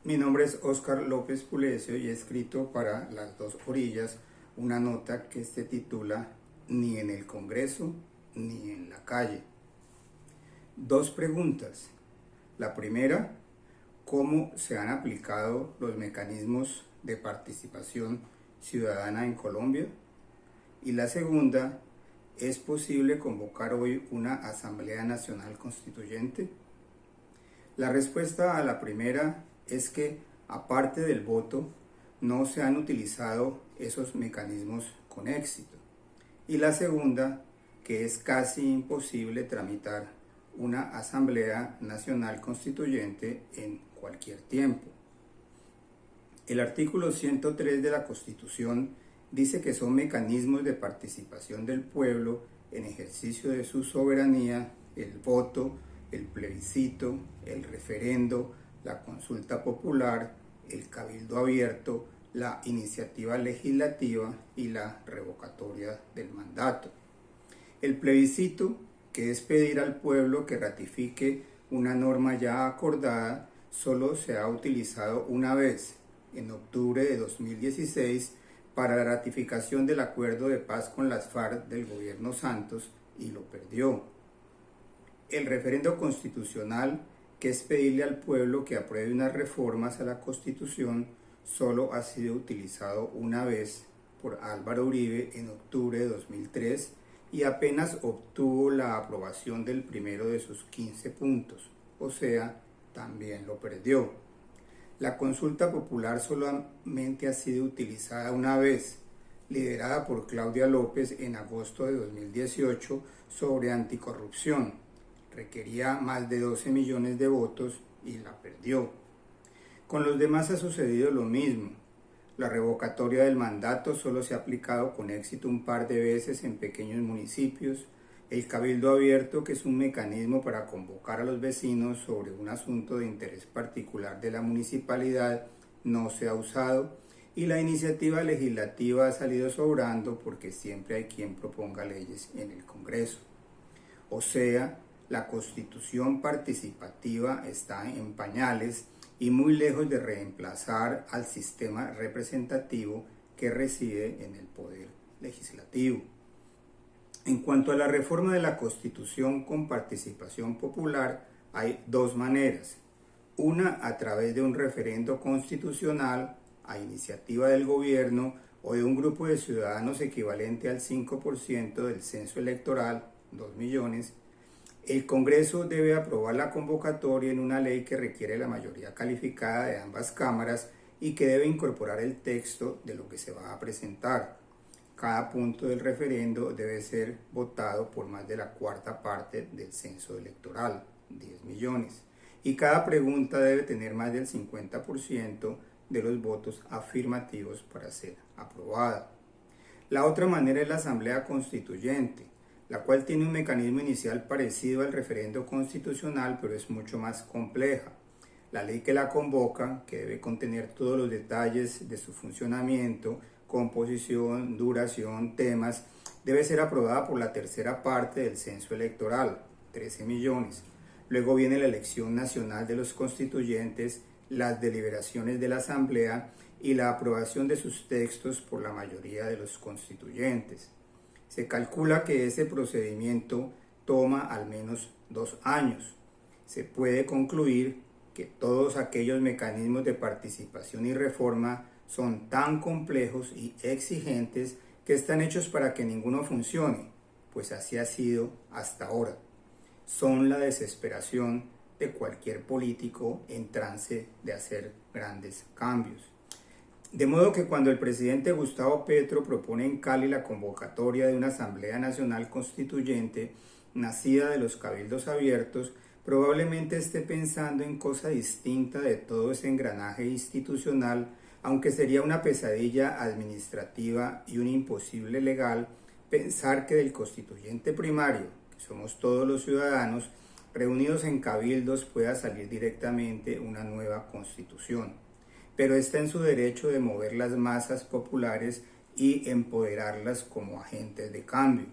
Mi nombre es Óscar López Pulecio y he escrito para Las Dos Orillas una nota que se titula Ni en el Congreso ni en la calle. Dos preguntas. La primera, ¿cómo se han aplicado los mecanismos de participación ciudadana en Colombia? Y la segunda, ¿es posible convocar hoy una Asamblea Nacional Constituyente? La respuesta a la primera es que, aparte del voto, no se han utilizado esos mecanismos con éxito. Y la segunda, que es casi imposible tramitar una Asamblea Nacional Constituyente en cualquier tiempo. El artículo 103 de la Constitución dice que son mecanismos de participación del pueblo en ejercicio de su soberanía el voto, el plebiscito, el referendo, la consulta popular, el cabildo abierto, la iniciativa legislativa y la revocatoria del mandato. El plebiscito, que es pedir al pueblo que ratifique una norma ya acordada, solo se ha utilizado una vez, en octubre de 2016, para la ratificación del acuerdo de paz con las FARC del gobierno Santos, y lo perdió. El referendo constitucional, que es pedirle al pueblo que apruebe unas reformas a la Constitución, solo ha sido utilizado una vez por Álvaro Uribe en octubre de 2003 y apenas obtuvo la aprobación del primero de sus 15 puntos, o sea, también lo perdió. La consulta popular solamente ha sido utilizada una vez, liderada por Claudia López en agosto de 2018 sobre anticorrupción. Requería más de 12 millones de votos y la perdió. Con los demás ha sucedido lo mismo. La revocatoria del mandato solo se ha aplicado con éxito un par de veces en pequeños municipios. El cabildo abierto, que es un mecanismo para convocar a los vecinos sobre un asunto de interés particular de la municipalidad, no se ha usado. Y la iniciativa legislativa ha salido sobrando porque siempre hay quien proponga leyes en el Congreso. O sea, la Constitución participativa está en pañales y muy lejos de reemplazar al sistema representativo que reside en el poder legislativo. En cuanto a la reforma de la Constitución con participación popular, hay dos maneras. Una a través de un referendo constitucional a iniciativa del gobierno o de un grupo de ciudadanos equivalente al 5% del censo electoral, 2 millones. El Congreso debe aprobar la convocatoria en una ley que requiere la mayoría calificada de ambas cámaras y que debe incorporar el texto de lo que se va a presentar. Cada punto del referendo debe ser votado por más de la cuarta parte del censo electoral, 10 millones. Y cada pregunta debe tener más del 50% de los votos afirmativos para ser aprobada. La otra manera es la Asamblea Constituyente, la cual tiene un mecanismo inicial parecido al referendo constitucional, pero es mucho más compleja. La ley que la convoca, que debe contener todos los detalles de su funcionamiento, composición, duración, temas, debe ser aprobada por la tercera parte del censo electoral, 13 millones. Luego viene la elección nacional de los constituyentes, las deliberaciones de la Asamblea y la aprobación de sus textos por la mayoría de los constituyentes. Se calcula que ese procedimiento toma al menos 2 años. Se puede concluir que todos aquellos mecanismos de participación y reforma son tan complejos y exigentes que están hechos para que ninguno funcione, pues así ha sido hasta ahora. Son la desesperación de cualquier político en trance de hacer grandes cambios. De modo que cuando el presidente Gustavo Petro propone en Cali la convocatoria de una Asamblea Nacional Constituyente nacida de los cabildos abiertos, probablemente esté pensando en cosa distinta de todo ese engranaje institucional, aunque sería una pesadilla administrativa y un imposible legal pensar que del constituyente primario, que somos todos los ciudadanos, reunidos en cabildos pueda salir directamente una nueva constitución. Pero está en su derecho de mover las masas populares y empoderarlas como agentes de cambio.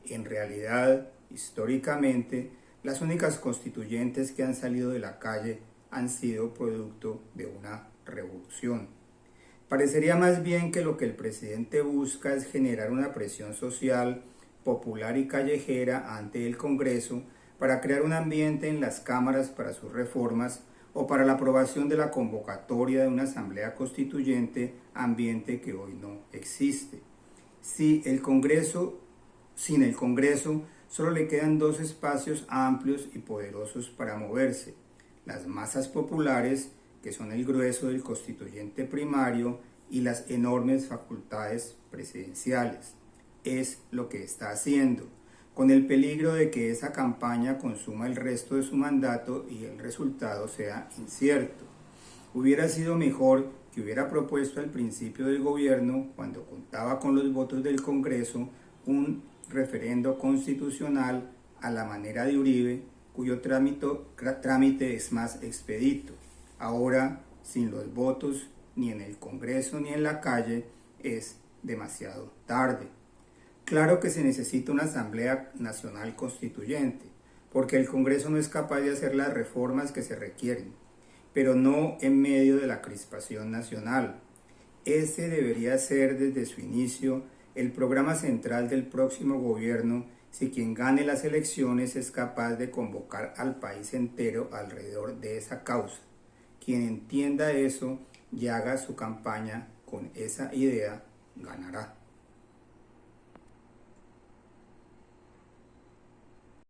En realidad, históricamente, las únicas constituyentes que han salido de la calle han sido producto de una revolución. Parecería más bien que lo que el presidente busca es generar una presión social, popular y callejera ante el Congreso para crear un ambiente en las cámaras para sus reformas o para la aprobación de la convocatoria de una asamblea constituyente, ambiente que hoy no existe. Sin el Congreso, solo le quedan dos espacios amplios y poderosos para moverse: las masas populares, que son el grueso del constituyente primario, y las enormes facultades presidenciales. Es lo que está haciendo, con el peligro de que esa campaña consuma el resto de su mandato y el resultado sea incierto. Hubiera sido mejor que hubiera propuesto al principio del gobierno, cuando contaba con los votos del Congreso, un referendo constitucional a la manera de Uribe, cuyo trámite es más expedito. Ahora, sin los votos, ni en el Congreso ni en la calle, es demasiado tarde. Claro que se necesita una Asamblea Nacional Constituyente, porque el Congreso no es capaz de hacer las reformas que se requieren, pero no en medio de la crispación nacional. Ese debería ser desde su inicio el programa central del próximo gobierno, si quien gane las elecciones es capaz de convocar al país entero alrededor de esa causa. Quien entienda eso y haga su campaña con esa idea, ganará.